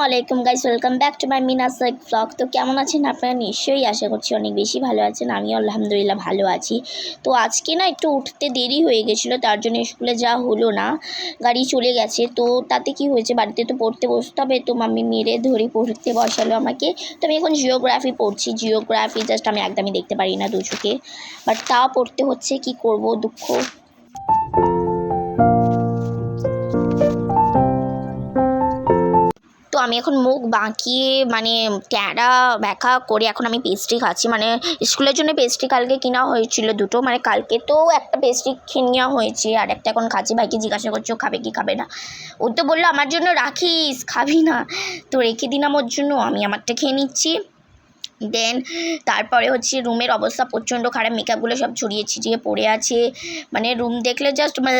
আলাইকুম guys, welcome back to my মিনাসাক blog. তো কেমন আছেন আপনারা? নিশ্চয়ই আশা করছি অনেক বেশি ভালো আছেন। আমিও আলহামদুলিল্লাহ ভালো আছি। তো আজকে না একটু উঠতে দেরি হয়ে গেছিলো, তার জন্য স্কুলে যাওয়া হলো না, গাড়ি চলে গেছে। তো তাতে কি হয়েছে, বাড়িতে তো পড়তে বসতে হবে, তো মাম্মি মেরে ধরে পড়তে বসালো আমাকে। তো আমি এখন জিওগ্রাফি পড়ছি। জিওগ্রাফি জাস্ট আমি একদমই দেখতে পারি না দু চোখে, বাট তাও পড়তে হচ্ছে, কি করব, দুঃখ। তো আমি এখন মুখ বাঁকিয়ে মানে ট্যাড়া ব্যাকা করে এখন আমি পেস্ট্রি খাচ্ছি। মানে স্কুলের জন্য পেস্ট্রি কালকে কেনা হয়েছিল দুটো, মানে কালকে তো একটা পেস্ট্রি খেয়ে নেওয়া হয়েছে, আর একটা এখন খাচ্ছি। ভাইকে জিজ্ঞাসা করছি ও খাবে কি খাবে না। ও তো বললো আমার জন্য রাখিস, খাবি না, তো রেখে দিলাম ওর জন্য, আমি আমারটা খেয়ে নিচ্ছি। দেন তারপরে হচ্ছে রুমের অবস্থা প্রচণ্ড খারাপ, মেকআপগুলো সব ছড়িয়ে ছিটিয়ে পড়ে আছে। মানে রুম দেখলে জাস্ট মানে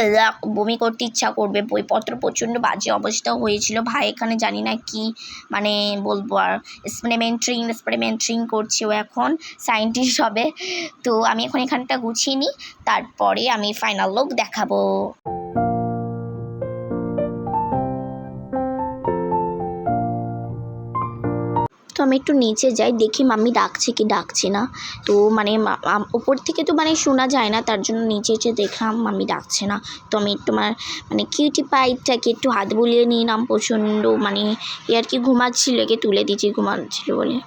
বমি করতে ইচ্ছা করবে। বইপত্র প্রচণ্ড বাজে অবস্থা হয়েছিল। ভাই এখানে জানি না কি মানে বলবো, আর এক্সপেরিমেন্টিং করছে ও, এখন সায়েন্টিস্ট হবে। তো আমি এখন এখানটা গুছিয়ে নিই, তারপরে আমি ফাইনাল লুক দেখাবো। তো আমি একটু নিচে যাই, দেখি মাম্মি ডাকছে কি ডাকছে না। তো মানে ওপর থেকে তো মানে শোনা যায় না, তার জন্য নিচে এসে দেখলাম মাম্মি ডাকছে না। তো আমি একটু মানে কিউটি পাইটাকে একটু হাত বুলিয়ে নিলাম। প্রচণ্ড মানে এ আর কি ঘুমাচ্ছিল, একে তুলে দিয়েছি ঘুমাচ্ছিল বলে।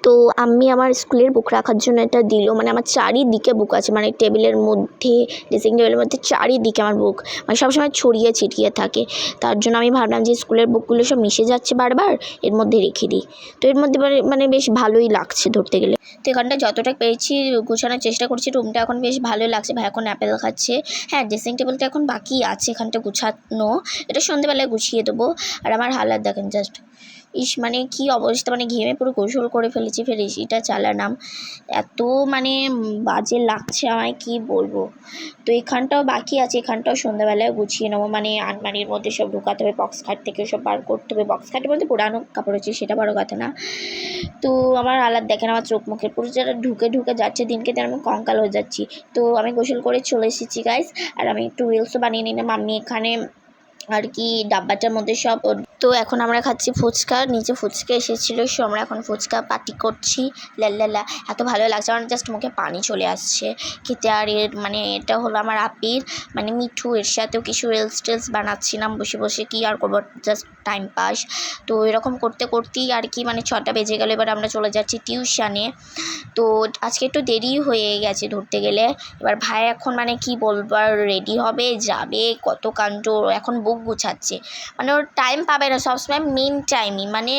তো আমি আমার স্কুলের বুক রাখার জন্য এটা দিল, মানে আমার চারিদিকে বুক আছে, মানে টেবিলের মধ্যে, ড্রেসিং টেবিলের মধ্যে চারিদিকে আমার বুক মানে সবসময় ছড়িয়ে ছিটিয়ে থাকে। তার জন্য আমি ভাবলাম যে স্কুলের বুকগুলো সব মিশে যাচ্ছে বারবার, এর মধ্যে রেখে দিই। তো এর মধ্যে মানে বেশ ভালোই লাগছে ধরতে গেলে। তো এখানটা যতটা পেরেছি গোছানোর চেষ্টা করছি। রুমটা এখন বেশ ভালোই লাগছে। ভাই এখন অ্যাপেল খাচ্ছে। হ্যাঁ, ড্রেসিং টেবিলটা এখন বাকি আছে এখানটা গুছানো, এটা সন্ধ্যেবেলায় গুছিয়ে দেবো। আর আমার হালাত দেখেন জাস্ট, মানে কি অবস্থা, মানে ঘেমে পুরো গোসল করে ফেলেছি, ফের এসিটা চালালাম, এত মানে বাজে লাগছে আমায়, কি বলবো। তো এখানটাও বাকি আছে, এখানটাও সন্ধ্যাবেলায় গুছিয়ে নেবো। মানে আলমারির মধ্যে সব ঢুকাতে হবে, বক্স খাট থেকে সব বার করতে হবে। বক্স খাটের মধ্যে পুরানো কাপড় হচ্ছে, সেটা বড় কথা না। তো আমার হালাত দেখেন, আমার চোখ মুখের পুরো যারা ঢুকে যাচ্ছে দিনকে, তার আমি কঙ্কাল হয়ে যাচ্ছি। তো আমি গোসল করে চলে এসেছি গাইস, আর আমি একটু রিলসও বানিয়ে নিলাম। আমি এখানে আর কি ডাব্বাটার মধ্যে সব। তো এখন আমরা খাচ্ছি ফুচকা, নিচে ফুচকা এসেছিলো, সো আমরা এখন ফুচকা পার্টি করছি। লাল্লালা, এত ভালো লাগছে আমার, জাস্ট মুখে পানি চলে আসছে খেতে। আর এর মানে এটা হলো আমার আপির মানে মিঠু, এর সাথেও কিছু রিলস বানাচ্ছিলাম বসে বসে, কি আর করবো, জাস্ট টাইম পাস। তো এরকম করতে করতেই আর কি মানে 6টা বেজে গেল। এবার আমরা চলে যাচ্ছি টিউশানে। তো আজকে একটু দেরি হয়ে গেছে ধরতে গেলে। এবার ভাই এখন মানে কি বলবো, আর রেডি হবে যাবে, কত কাণ্ড, এখন বুক গুছাচ্ছে। মানে ওর টাইম পাবে না, সবসময় মেন টাইমই মানে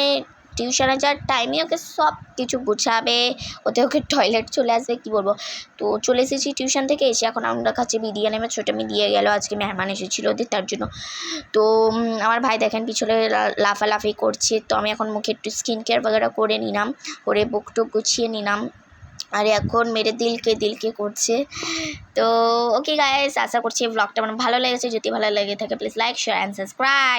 টিউশনে যাওয়ার টাইমই ওকে সব কিছু গুছাবে, ওকে টয়লেট চলে আসবে, কি বলবো। তো চলে এসেছি টিউশন থেকে এসে, এখন আমরা খাচ্ছি বিরিয়ানি। আমার ছোটো মেয়ে দিয়ে গেলো, আজকে মেহমান এসেছিলো ওদের, তার জন্য। তো আমার ভাই দেখেন পিছনে লাফালাফি করছে। তো আমি এখন মুখে একটু স্কিন কেয়ার বগেরা করে নিলাম, করে বুক টুক গুছিয়ে নিলাম। আর এখন মেরে দিলকে করছে। তো ওকে গাইস, আশা করছি ব্লগটা আমার ভালো লেগেছে। যদি ভালো লেগে থাকে please like, share and subscribe.